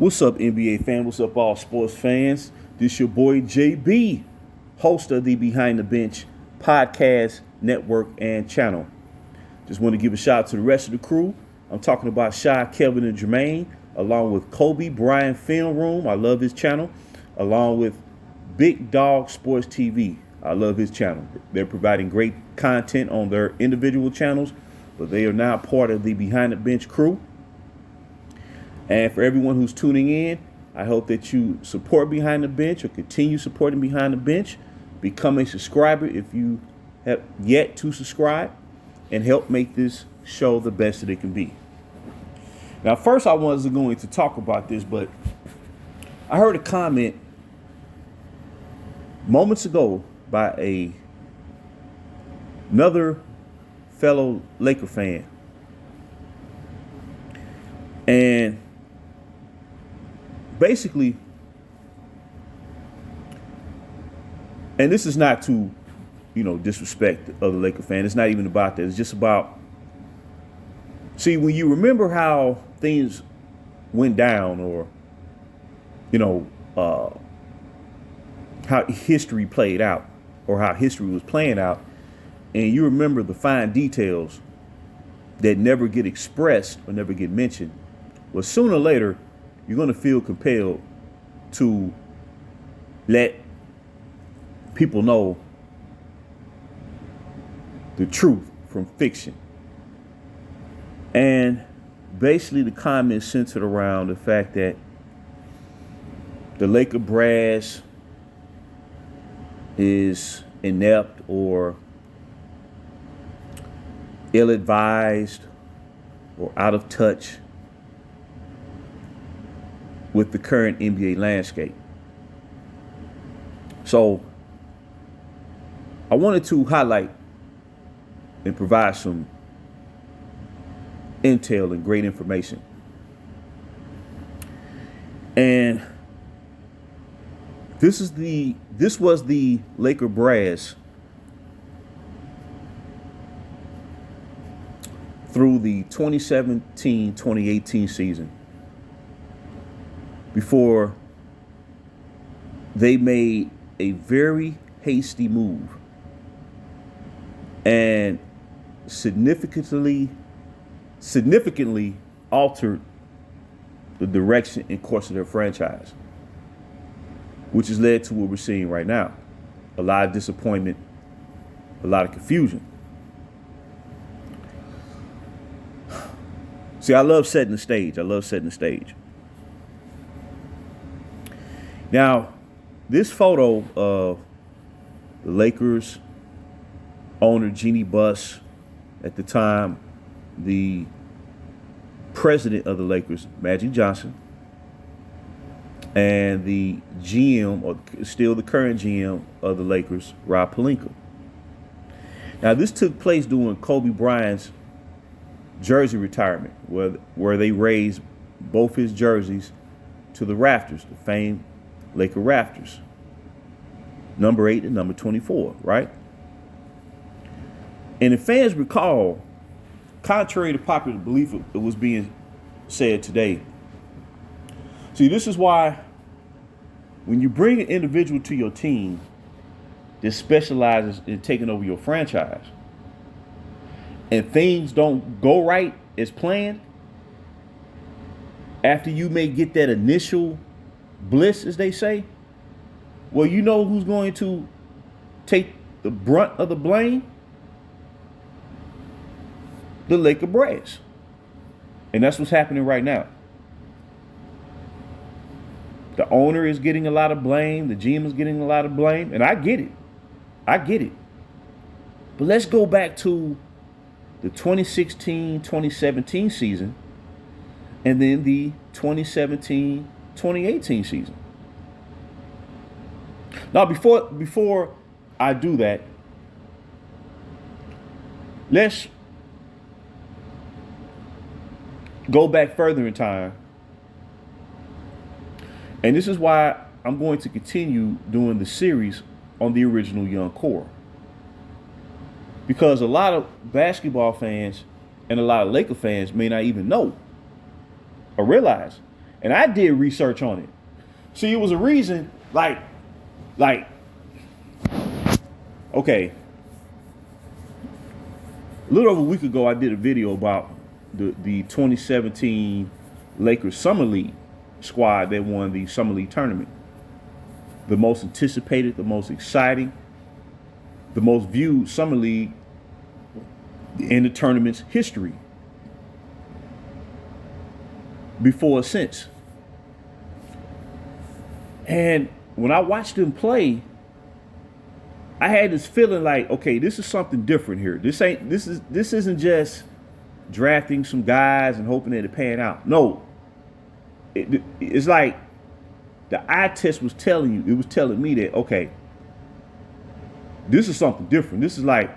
What's up, NBA fan? What's up, all sports fans? This your boy JB, host of the Behind the Bench podcast network and channel. Just want to give a shout out to the rest of the crew. I'm talking about Shy, Kelvin, and Jermaine, along with Kobe Bryant Film Room. I love his channel. Along with Big Dog Sports TV. I love his channel. They're providing great content on their individual channels, but they are now part of the Behind the Bench crew. And for everyone who's tuning in, I hope that you support Behind the Bench or continue supporting Behind the Bench. Become a subscriber if you have yet to subscribe, and help make this show the best that it can be. Now, first I wasn't going to talk about this, but I heard a comment moments ago by another fellow Laker fan. And basically, and this is not to, disrespect the other Laker fan. It's not even about that. It's just about, see, when you remember how things went down, or, how history played out, or how history was playing out, and you remember the fine details that never get expressed or never get mentioned, well, sooner or later, you're going to feel compelled to let people know the truth from fiction. And basically the comments centered around the fact that the Laker brass is inept or ill-advised or out of touch with the current NBA landscape. So I wanted to highlight and provide some intel and great information. And this was the Laker brass through the 2017-2018 season, before they made a very hasty move and significantly altered the direction and course of their franchise, which has led to what we're seeing right now. A lot of disappointment, a lot of confusion. See, I love setting the stage. Now, this photo of the Lakers owner, Jeannie Buss, at the time, the president of the Lakers, Magic Johnson, and the GM, or still the current GM of the Lakers, Rob Pelinka. Now, this took place during Kobe Bryant's jersey retirement, where they raised both his jerseys to the rafters, the famed Laker rafters, number 8 and number 24, right? And if fans recall, contrary to popular belief, it was being said today. See, this is why when you bring an individual to your team that specializes in taking over your franchise, and things don't go right as planned, after you may get that initial bliss, as they say, well, you know who's going to take the brunt of the blame? The Laker brass. And that's what's happening right now. The owner is getting a lot of blame. The GM is getting a lot of blame. And I get it. But let's go back to the 2016-2017 season, and then the 2017-2018 season. Now, before I do that, let's go back further in time. And this is why I'm going to continue doing the series on the original young core. Because a lot of basketball fans and a lot of Laker fans may not even know or realize And I did research on it. See, it was a reason, like, okay, a little over a week ago, I did a video about the 2017 Lakers Summer League squad that won the Summer League tournament. The most anticipated, the most exciting, the most viewed Summer League in the tournament's history. Before or since. And when I watched them play, I had this feeling like, okay, this is something different here. This isn't just drafting some guys and hoping that it pan out. No. It's like the eye test was telling you, it was telling me that, okay, this is something different. This is like,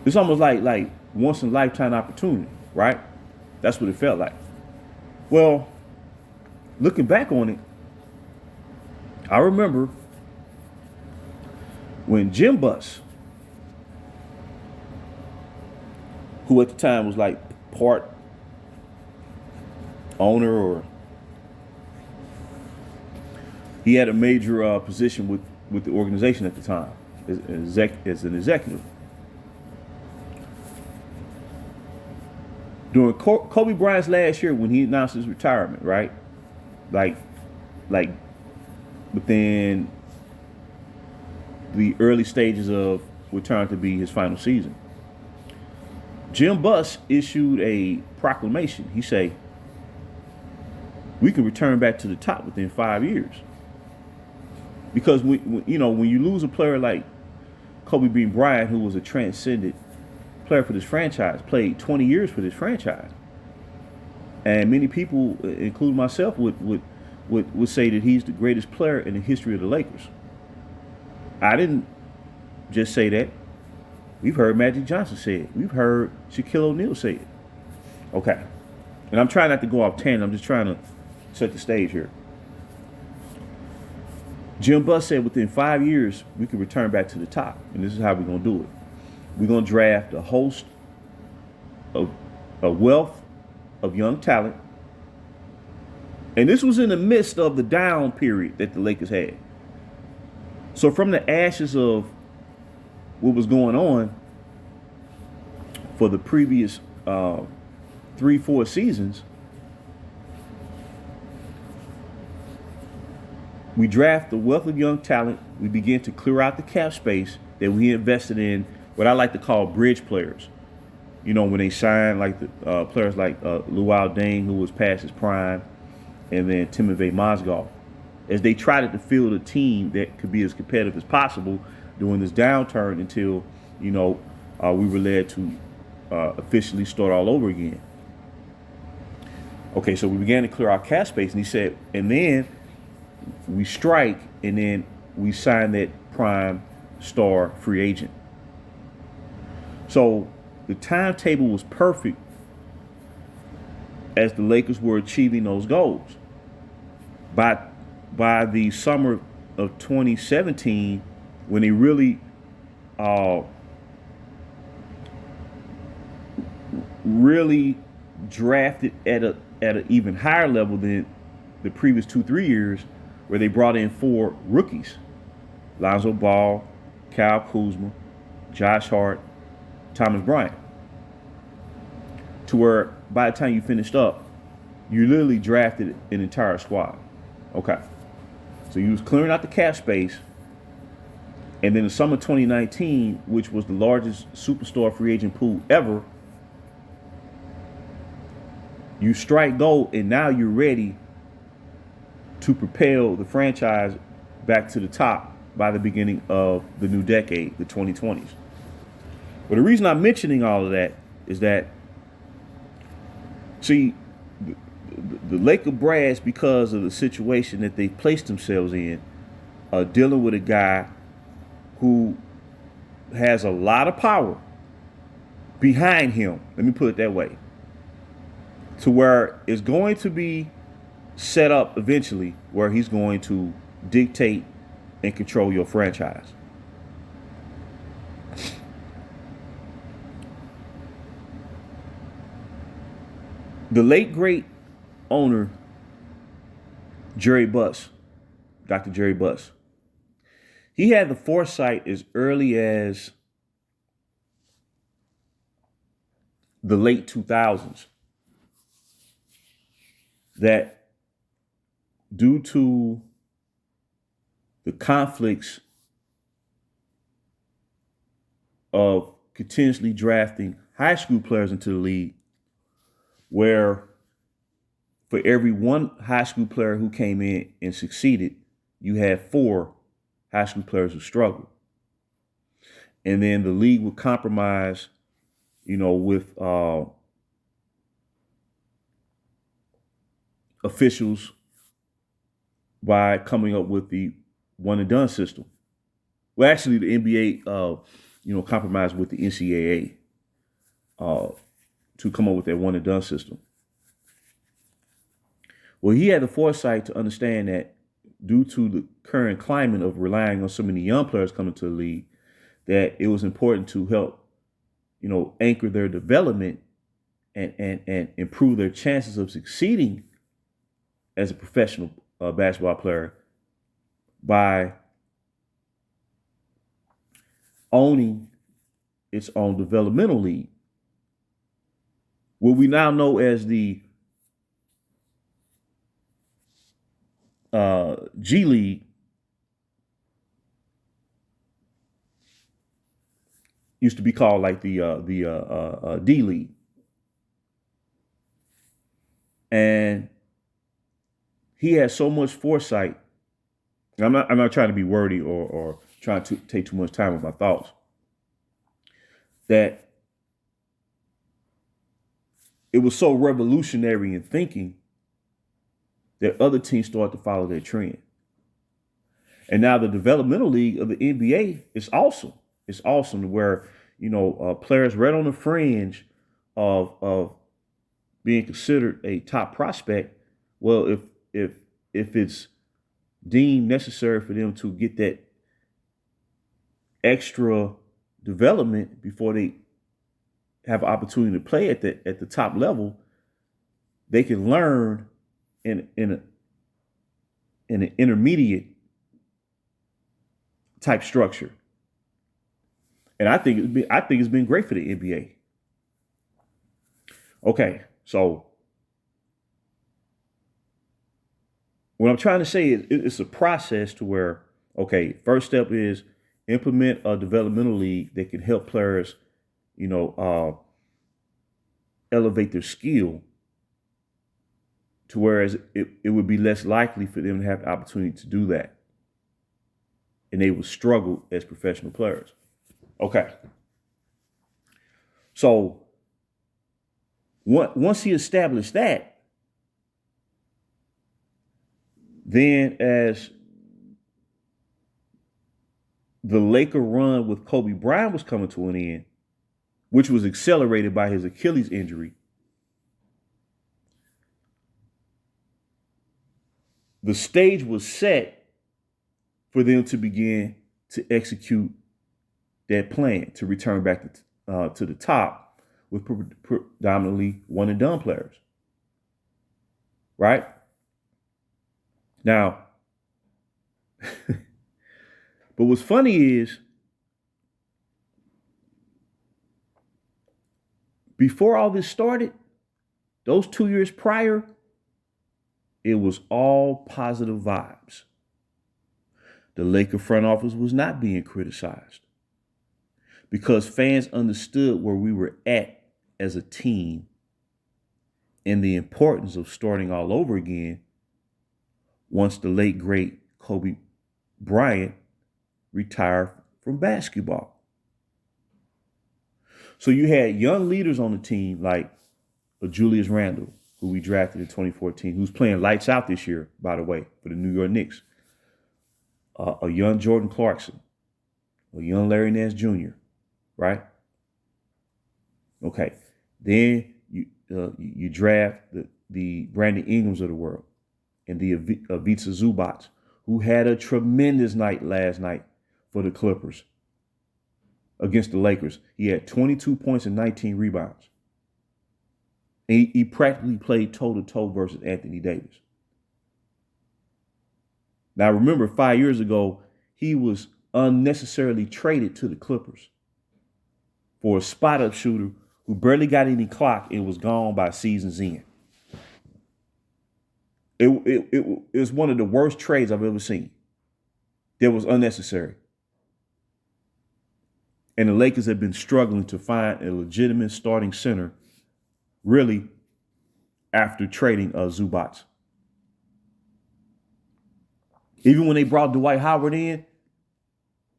it's almost like once in a lifetime opportunity, right? That's what it felt like. Well, looking back on it, I remember when Jim Buss, who at the time was like part owner, or he had a major position with the organization at the time as an executive. During Kobe Bryant's last year, when he announced his retirement, right? Like within the early stages of what turned to be his final season, Jim Buss issued a proclamation. He said, we can return back to the top within 5 years. Because when you lose a player like Kobe Bean Bryant, who was a transcendent player for this franchise, played 20 years for this franchise, and many people, including myself, would say that he's the greatest player in the history of the Lakers. I didn't just say that. We've heard Magic Johnson say it. We've heard Shaquille O'Neal say it. Okay. And I'm trying not to go off tangent. I'm just trying to set the stage here. Jim Buss said within 5 years, we can return back to the top. And this is how we're going to do it. We're going to draft a host of a wealth of young talent. And this was in the midst of the down period that the Lakers had. So from the ashes of what was going on for the previous 3-4 seasons, we draft the wealth of young talent. We begin to clear out the cap space that we invested in what I like to call bridge players. You know, when they sign like the players like Luol Deng, who was past his prime, and then Timothy Mozgov, as they tried to field a team that could be as competitive as possible during this downturn until, we were led to officially start all over again. Okay, so we began to clear our cap space, and he said, and then we strike, and then we sign that prime star free agent. So the timetable was perfect as the Lakers were achieving those goals. By the summer of 2017, when they really drafted at an even higher level than the previous 2-3 years, where they brought in 4 rookies: Lonzo Ball, Kyle Kuzma, Josh Hart, Thomas Bryant. To where by the time you finished up, you literally drafted an entire squad. Okay. So you was clearing out the cap space. And then in the summer 2019, which was the largest superstar free agent pool ever, you strike gold, and now you're ready to propel the franchise back to the top by the beginning of the new decade, the 2020s. But the reason I'm mentioning all of that is that, see, the Laker brass, because of the situation that they placed themselves in, dealing with a guy who has a lot of power behind him, let me put it that way, to where it's going to be set up eventually where he's going to dictate and control your franchise. The late great owner, Jerry Buss, Dr. Jerry Buss. He had the foresight as early as the late 2000s that due to the conflicts of continuously drafting high school players into the league, where for every one high school player who came in and succeeded, you had 4 high school players who struggled. And then the league would compromise, with officials by coming up with the one and done system. Well, actually, the NBA, compromised with the NCAA to come up with that one and done system. Well, he had the foresight to understand that due to the current climate of relying on so many young players coming to the league, that it was important to help, anchor their development and improve their chances of succeeding as a professional basketball player by owning its own developmental league, what we now know as the G League. Used to be called like the D League, and he had so much foresight. I'm not trying to be wordy or trying to take too much time with my thoughts, that it was so revolutionary in thinking that other teams started to follow that trend. And now the developmental league of the NBA is awesome. It's awesome where, players right on the fringe of being considered a top prospect. Well, if it's deemed necessary for them to get that extra development before they have an opportunity to play at the top level, they can learn in an intermediate type structure. And I think it's been great for the NBA. Okay, so what I'm trying to say is it's a process to where, okay, first step is implement a developmental league that can help players, elevate their skill to whereas it would be less likely for them to have the opportunity to do that. And they would struggle as professional players. Okay. So once he established that, then as the Laker run with Kobe Bryant was coming to an end, which was accelerated by his Achilles injury, the stage was set for them to begin to execute that plan to return back to the top with predominantly one and done players. Right? Now, but what's funny is before all this started, those 2 years prior, it was all positive vibes. The Laker front office was not being criticized because fans understood where we were at as a team and the importance of starting all over again once the late, great Kobe Bryant retired from basketball. So you had young leaders on the team like Julius Randle, who we drafted in 2014, who's playing lights out this year, by the way, for the New York Knicks. A young Jordan Clarkson, a young Larry Nance Jr., right? Okay. Then you draft the Brandon Ingrams of the world and the Ivica Zubac, who had a tremendous night last night for the Clippers against the Lakers. He had 22 points and 19 rebounds. And he practically played toe-to-toe versus Anthony Davis. Now, remember, 5 years ago, he was unnecessarily traded to the Clippers for a spot-up shooter who barely got any clock and was gone by season's end. It was one of the worst trades I've ever seen. That was unnecessary. And the Lakers have been struggling to find a legitimate starting center, really, after trading Zubac. Even when they brought Dwight Howard in,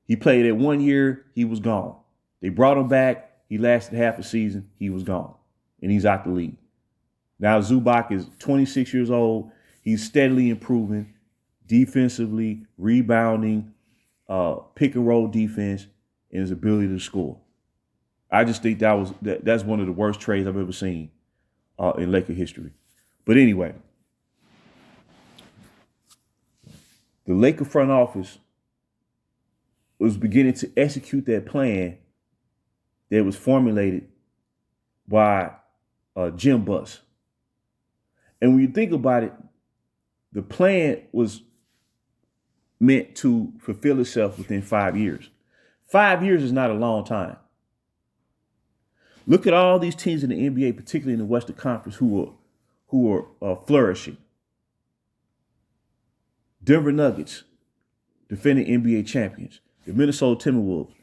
he played it 1 year, he was gone. They brought him back, he lasted half a season, he was gone. And he's out the league. Now Zubac is 26 years old. He's steadily improving defensively, rebounding, pick and roll defense, and his ability to score. I just think that's one of the worst trades I've ever seen in Laker history. But anyway, the Laker front office was beginning to execute that plan that was formulated by Jim Buss. And when you think about it, the plan was meant to fulfill itself within 5 years. 5 years is not a long time. Look at all these teams in the NBA, particularly in the Western Conference, who are flourishing. Denver Nuggets, defending NBA champions. The Minnesota Timberwolves,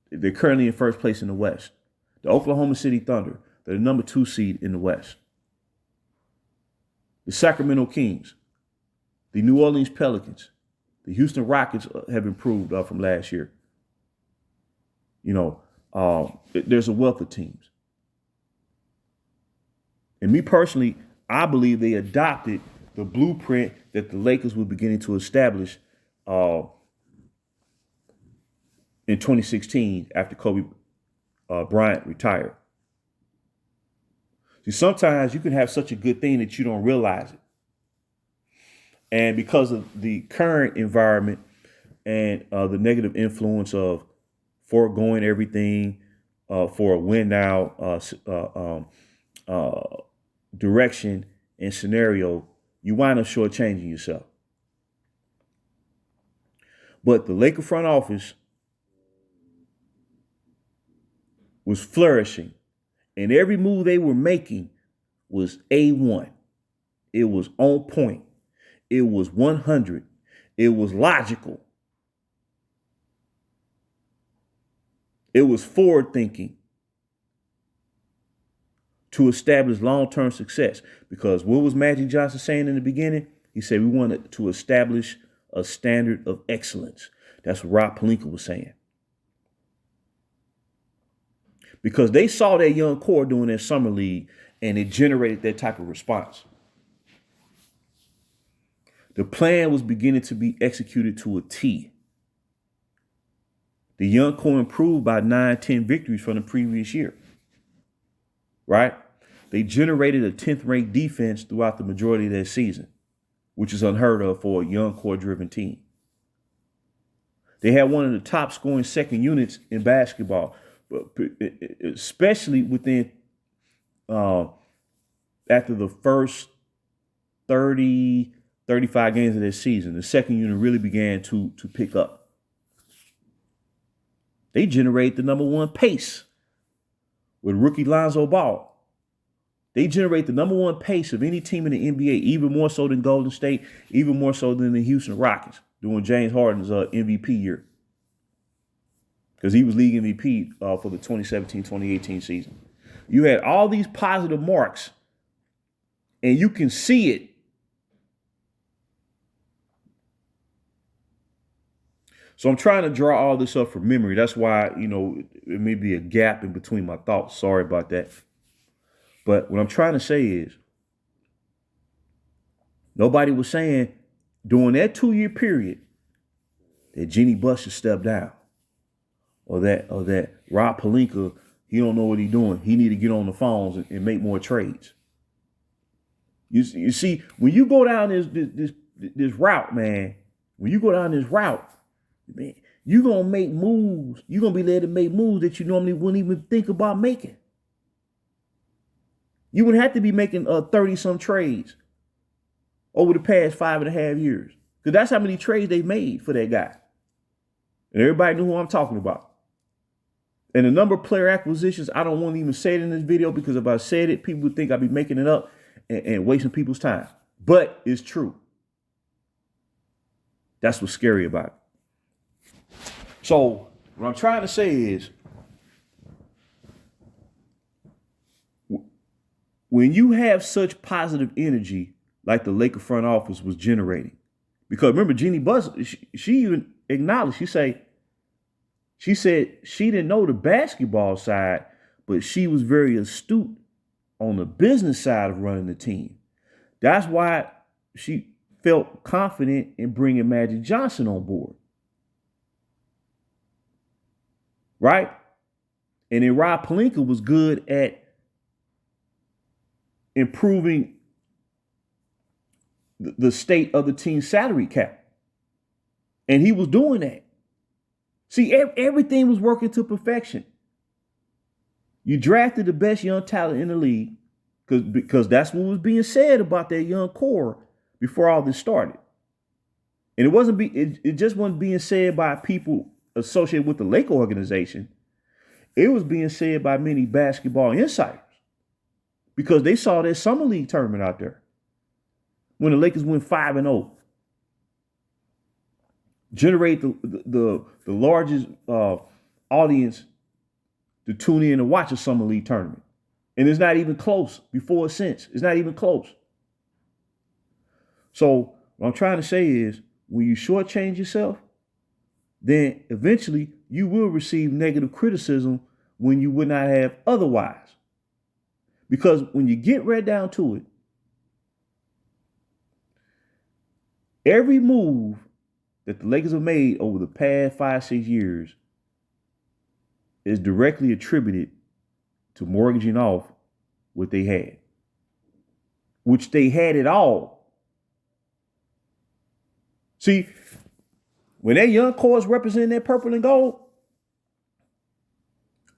they're currently in first place in the West. The Oklahoma City Thunder, they're the number 2 seed in the West. The Sacramento Kings, the New Orleans Pelicans, the Houston Rockets have improved from last year. There's a wealth of teams. And me personally, I believe they adopted the blueprint that the Lakers were beginning to establish in 2016 after Kobe Bryant retired. See, sometimes you can have such a good thing that you don't realize it. And because of the current environment and the negative influence of foregoing everything for a win now direction and scenario, you wind up shortchanging yourself. But the Laker front office was flourishing, and every move they were making was A1. It was on point. It was 100. It was logical. It was forward thinking to establish long-term success. Because what was Magic Johnson saying in the beginning? He said we wanted to establish a standard of excellence. That's what Rob Pelinka was saying. Because they saw that young core doing their summer league, and it generated that type of response. The plan was beginning to be executed to a T. The young core improved by 9-10 victories from the previous year. Right? They generated a 10th-ranked defense throughout the majority of their season, which is unheard of for a young core-driven team. They had one of the top scoring second units in basketball, especially within after the first 30, 35 games of their season. The second unit really began to pick up. They generated the number 1 pace with rookie Lonzo Ball. They generate the number 1 pace of any team in the NBA, even more so than Golden State, even more so than the Houston Rockets during James Harden's MVP year. Because he was league MVP for the 2017-2018 season. You had all these positive marks, and you can see it. So I'm trying to draw all this up from memory. That's why, it may be a gap in between my thoughts. Sorry about that. But what I'm trying to say is, nobody was saying during that 2-year period that Jeannie Buss should step down, or that Rob Pelinka, he don't know what he's doing. He need to get on the phones and make more trades. You see, when you go down this route, man, when you go down this route, man, you're gonna make moves. You're gonna be led to make moves that you normally wouldn't even think about making. You would have to be making 30 some trades over the past 5.5 years. Because that's how many trades they made for that guy. And everybody knew who I'm talking about. And the number of player acquisitions, I don't want to even say it in this video because if I said it, people would think I'd be making it up and wasting people's time. But it's true. That's what's scary about it. So what I'm trying to say is, when you have such positive energy like the Laker front office was generating, because remember, Jeannie Buss, she even acknowledged, she said she didn't know the basketball side, but she was very astute on the business side of running the team. That's why she felt confident in bringing Magic Johnson on board. Right? And then Rob Pelinka was good at improving the state of the team's salary cap. And he was doing that. See, everything was working to perfection. You drafted the best young talent in the league because that's what was being said about that young core before all this started. And it just wasn't being said by people associated with the Laker organization. It was being said by many basketball insiders because they saw that summer league tournament out there when the Lakers went 5-0. Generate the largest audience to tune in and watch a summer league tournament. And it's not even close before or since. It's not even close. So what I'm trying to say is when you shortchange yourself, then eventually you will receive negative criticism when you would not have otherwise. Because when you get right down to it, every move that the Lakers have made over the past 5-6 years is directly attributed to mortgaging off what they had, which they had it all. See, when that young core is representing that purple and gold,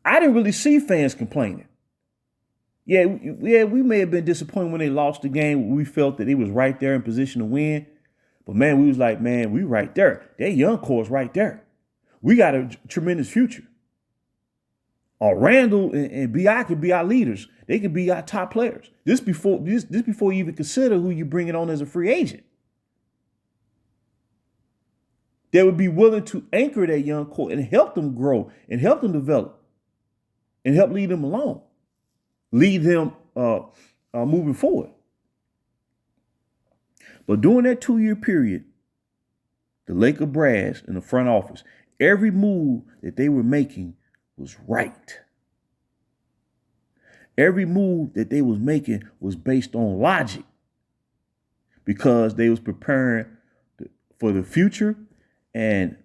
I didn't really see fans complaining. Yeah, we may have been disappointed when they lost the game. We felt that it was right there in position to win. But man, we was like, man, we right there. That young core is right there. We got a tremendous future. Randall and B.I. could be our leaders. They could be our top players. This before you even consider who you bringing on as a free agent. They would be willing to anchor that young core and help them grow and help them develop and help lead them along, lead them moving forward. But during that 2-year period, the Laker brass in the front office, every move that they were making was right. Every move that they was making was based on logic because they was preparing for the future and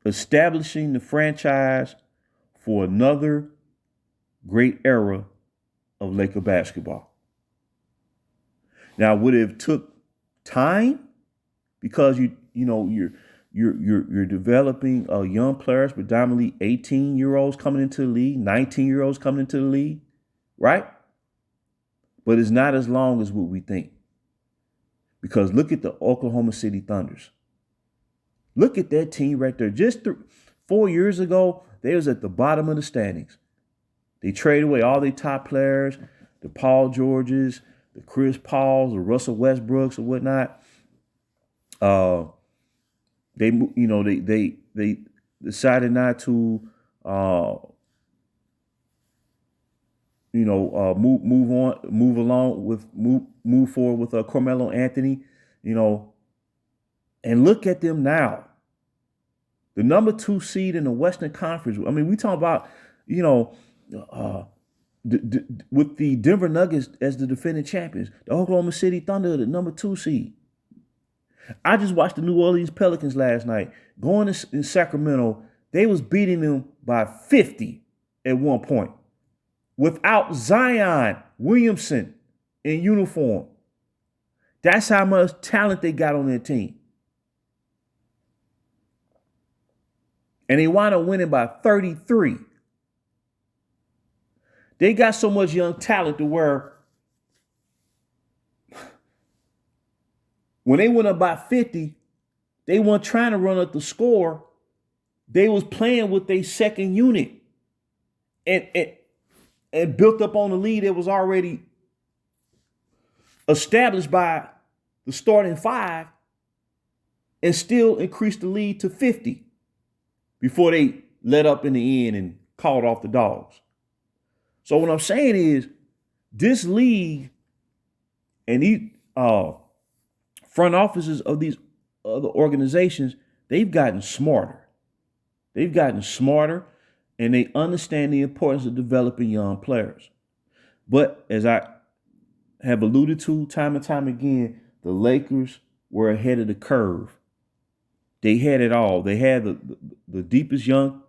establishing the franchise for another great era of Laker basketball. Now, would it have took time because you're developing young players, predominantly 18-year-olds coming into the league, 19-year-olds coming into the league, right? But it's not as long as what we think. Because look at the Oklahoma City Thunders. Look at that team right there. Just 4 years ago, they was at the bottom of the standings. They traded away all their top players, the Paul Georges, the Chris Pauls, the Russell Westbrooks, or whatnot. They decided not to move forward with Carmelo Anthony, and look at them now. The number 2 seed in the Western Conference. I mean, we talk about, with the Denver Nuggets as the defending champions, the Oklahoma City Thunder, the number 2 seed. I just watched the New Orleans Pelicans last night. Going in Sacramento, they was beating them by 50 at one point. Without Zion Williamson in uniform. That's how much talent they got on their team. And they wound up winning by 33. They got so much young talent to where when they went up by 50, they weren't trying to run up the score. They was playing with their second unit and built up on the lead that was already established by the starting five and still increased the lead to 50 before they let up in the end and called off the dogs. So what I'm saying is this league and these front offices of these other organizations, they've gotten smarter. They've gotten smarter and they understand the importance of developing young players. But as I have alluded to time and time again, the Lakers were ahead of the curve. They had it all. They had the deepest young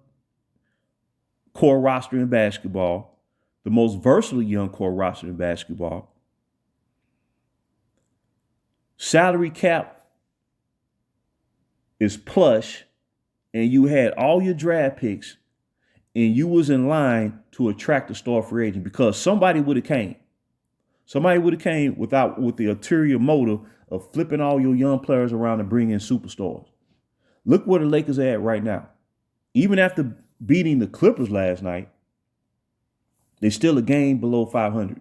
core roster in basketball, the most versatile young core roster in basketball. Salary cap is plush, and you had all your draft picks, and you was in line to attract a star free agent because somebody would have came. Somebody would have came with the ulterior motive of flipping all your young players around and bringing in superstars. Look where the Lakers are at right now. Even after beating the Clippers last night, they're still a game below 500.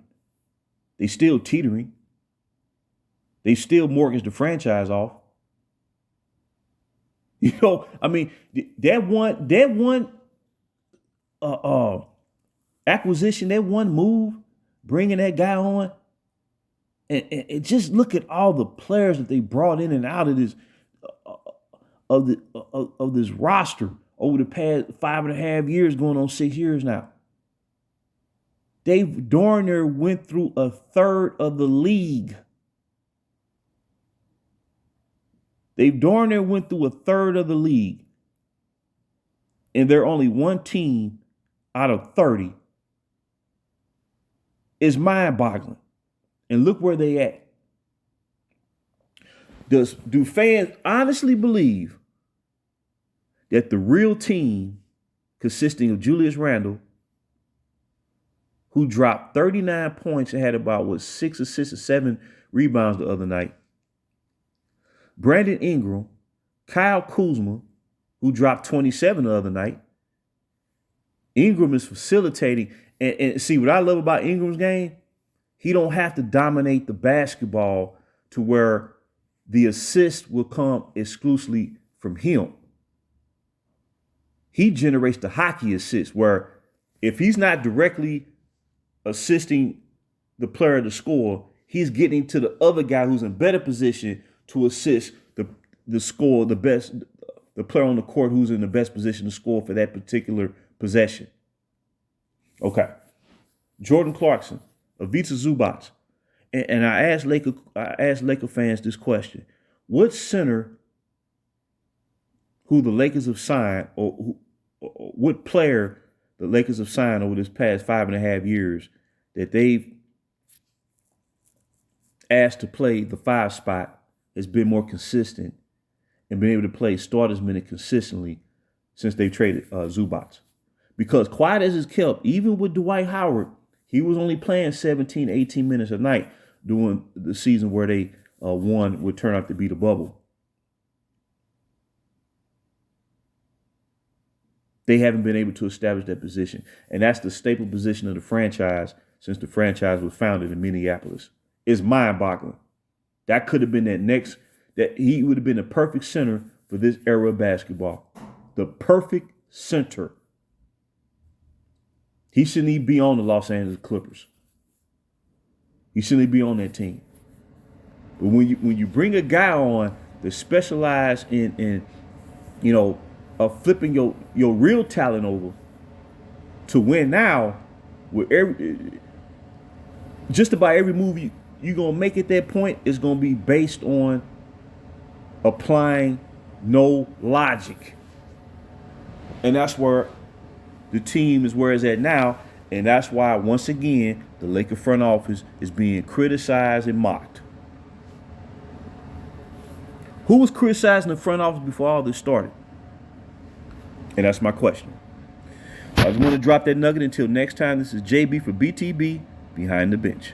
They still teetering. They still mortgaged the franchise off. You know, I mean, that one acquisition, that one move, bringing that guy on, and just look at all the players that they brought in and out of this of this roster over the past 5.5 years, going on 6 years now. They've darn near went through a third of the league. They've darn near went through a third of the league. And they're only one team out of 30. It's mind-boggling. And look where they at. Do fans honestly believe that the real team consisting of Julius Randle, who dropped 39 points and had about 6 assists or 7 rebounds the other night, Brandon Ingram, Kyle Kuzma, who dropped 27 the other night. Ingram is facilitating. And see, what I love about Ingram's game, he don't have to dominate the basketball to where the assist will come exclusively from him. He generates the hockey assist where if he's not directly assisting the player to score, he's getting to the other guy who's in better position to assist the score, the player on the court who's in the best position to score for that particular possession. Okay. Jordan Clarkson, Ivica Zubac. And I asked Laker fans this question. What center who the Lakers have signed, or what player the Lakers have signed over this past 5.5 years that they've asked to play the 5 spot has been more consistent and been able to play starters minute consistently since they traded Zubac? Because quiet as it's kept, even with Dwight Howard, he was only playing 17, 18 minutes a night during the season where they won would turn out to be the bubble. They haven't been able to establish that position. And that's the staple position of the franchise since the franchise was founded in Minneapolis. It's mind-boggling. That could have been that he would have been the perfect center for this era of basketball. The perfect center. He shouldn't even be on the Los Angeles Clippers. He shouldn't even be on that team. But when you bring a guy on that specializes in flipping your real talent over to win now, with just about every move you're gonna make at that point is gonna be based on applying no logic. And that's where the team is where it's at now. And that's why, once again, the Laker front office is being criticized and mocked. Who was criticizing the front office before all this started? And that's my question. I just want to drop that nugget. Until next time, this is JB for BTB Behind the Bench.